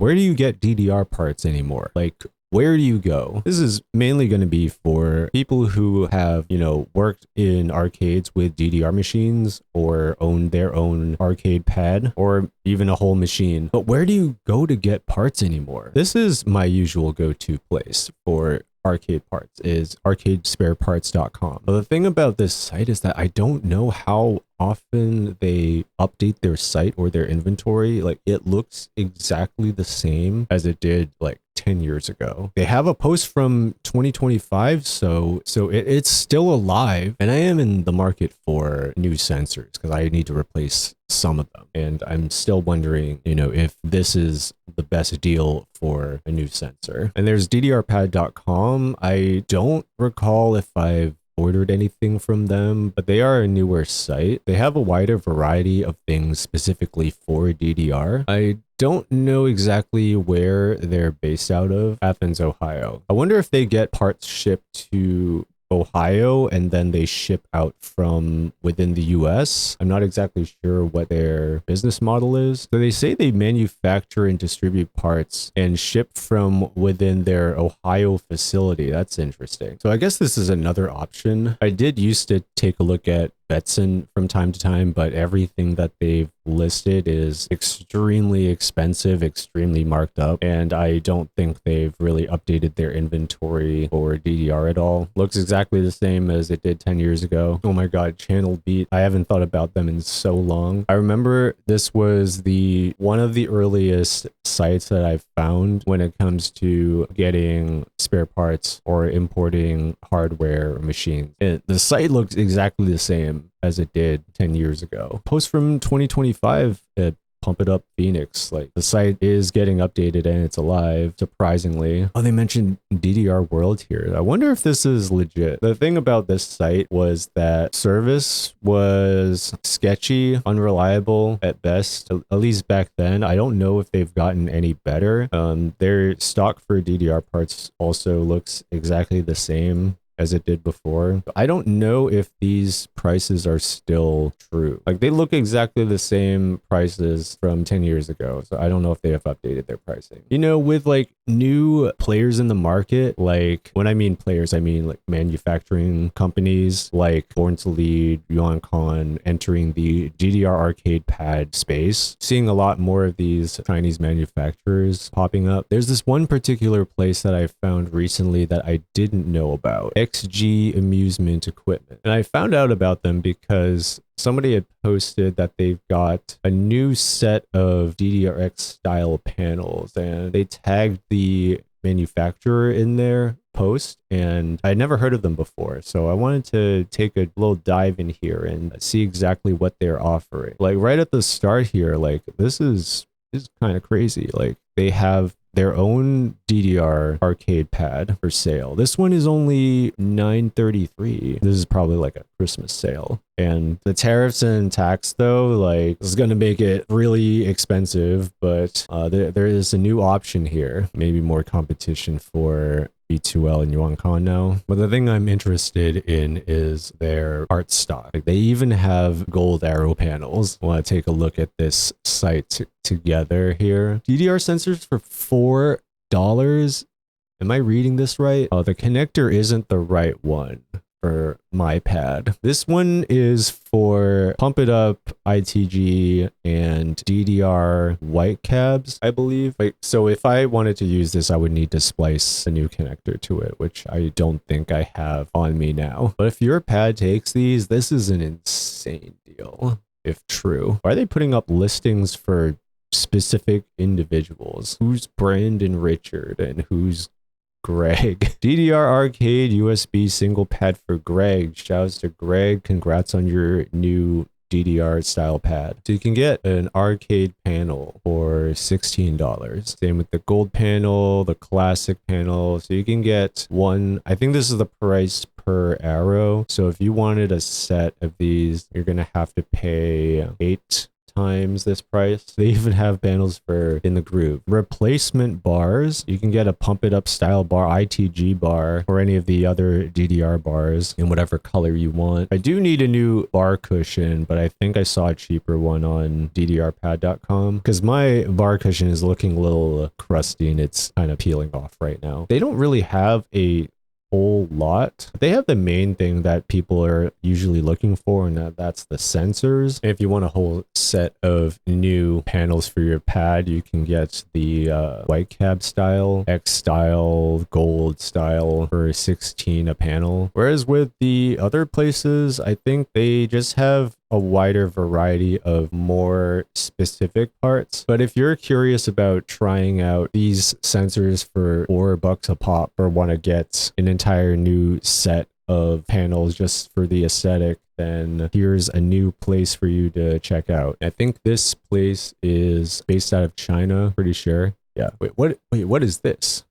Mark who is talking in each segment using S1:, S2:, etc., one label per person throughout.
S1: where do you get DDR parts anymore? Like, where do you go? This is mainly going to be for people who have, worked in arcades with DDR machines or own their own arcade pad or even a whole machine. But where do you go to get parts anymore? This is my usual go-to place for arcade parts, is ArcadeSpareParts.com. But the thing about this site is that I don't know how often they update their site or their inventory. Like, it looks exactly the same as it did like 10 years ago. They have a post from 2025, so it's still alive, and I am in the market for new sensors because I need to replace some of them, and I'm still wondering, if this is the best deal for a new sensor. And there's DDRPad.com. I don't recall if I've ordered anything from them, but they are a newer site. They have a wider variety of things specifically for DDR. I don't know exactly where they're based out of. Athens, Ohio. I wonder if they get parts shipped to Ohio and then they ship out from within the US. I'm not exactly sure what their business model is. So they say they manufacture and distribute parts and ship from within their Ohio facility. That's interesting. So I guess this is another option. I did used to take a look at Betson from time to time, but everything that they've listed is extremely expensive, extremely marked up, and I don't think they've really updated their inventory for DDR at all. Looks exactly the same as it did 10 years ago. Oh my god, ChannelBeat. I haven't thought about them in so long. I remember this was one of the earliest sites that I've found when it comes to getting spare parts or importing hardware or machines. The site looks exactly the same as it did 10 years ago. Post from 2025 at Pump It Up Phoenix. Like, the site is getting updated and it's alive, surprisingly. Oh, they mentioned DDR World here. I wonder if this is legit. The thing about this site was that service was sketchy, unreliable at best, at least back then. I don't know if they've gotten any better. Their stock for DDR parts also looks exactly the same as it did before. I don't know if these prices are still true. Like, they look exactly the same prices from 10 years ago. So I don't know if they have updated their pricing. With like new players in the market, like when I mean players, I mean like manufacturing companies like Born to Lead, Yuancon entering the DDR arcade pad space, seeing a lot more of these Chinese manufacturers popping up. There's this one particular place that I found recently that I didn't know about. XG Amusement Equipment. And I found out about them because somebody had posted that they've got a new set of DDRX style panels, and they tagged the manufacturer in their post, and I'd never heard of them before. So I wanted to take a little dive in here and see exactly what they're offering. Like, right at the start here, like, this is kind of crazy. Like, they have their own DDR arcade pad for sale. This one is only $933. This is probably like a Christmas sale. And the tariffs and tax, though, like, this is going to make it really expensive, but there is a new option here. Maybe more competition for B2L and Yuancon now. But the thing I'm interested in is their art stock. Like, they even have gold arrow panels. I want to take a look at this site together here. DDR sensors for $4. Am I reading this right? Oh, the connector isn't the right one for my pad. This one is for Pump It Up, ITG, and DDR white cabs, I believe. Like, so if I wanted to use this, I would need to splice a new connector to it, which I don't think I have on me now. But if your pad takes these, this is an insane deal, if true. Why are they putting up listings for specific individuals? Who's Brandon Richard and who's Greg? DDR arcade USB single pad for Greg. Shouts to Greg. Congrats on your new DDR style pad. So you can get an arcade panel for $16. Same with the gold panel, the classic panel. So you can get one. I think this is the price per arrow. So if you wanted a set of these, you're gonna have to pay $8 times this price. They even have panels for in the group. Replacement bars, you can get a pump it up style bar, ITG bar, or any of the other DDR bars in whatever color you want. I do need a new bar cushion, but I think I saw a cheaper one on DDRPad.com because my bar cushion is looking a little crusty and it's kind of peeling off right now. They don't really have a whole lot. They have the main thing that people are usually looking for, and that's the sensors. And if you want a whole set of new panels for your pad, you can get the white cab style, X style, gold style for 16 a panel. Whereas with the other places, I think they just have a wider variety of more specific parts. But if you're curious about trying out these sensors for $4 a pop or want to get an entire new set of panels just for the aesthetic, then here's a new place for you to check out. I think this place is based out of China, pretty sure. Yeah. Wait, what is this?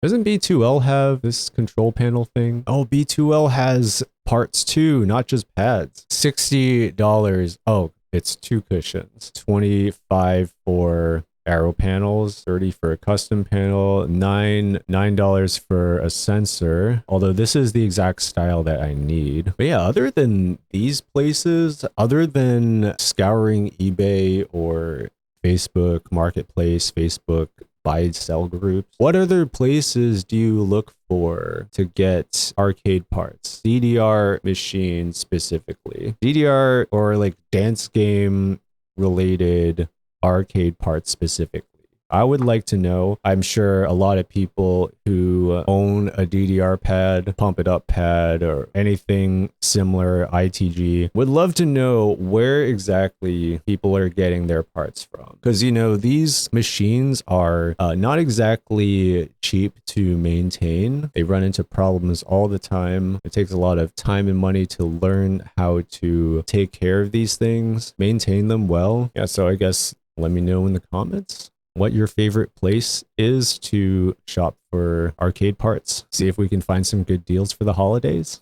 S1: Doesn't B2L have this control panel thing? Oh, B2L has parts too, not just pads. $60. Oh, it's 2 cushions. 25 for arrow panels, 30 for a custom panel, $9 for a sensor. Although this is the exact style that I need. But yeah, other than these places, other than scouring eBay or Facebook Marketplace, Facebook buy sell groups, what other places do you look for to get arcade parts? DDR machines specifically. DDR or like dance game related arcade parts specifically. I would like to know. I'm sure a lot of people who own a DDRPad, pump it up pad, or anything similar, ITG, would love to know where exactly people are getting their parts from. Because, you know, these machines are not exactly cheap to maintain. They run into problems all the time. It takes a lot of time and money to learn how to take care of these things, maintain them well. Yeah, so I guess let me know in the comments what your favorite place is to shop for arcade parts. See if we can find some good deals for the holidays.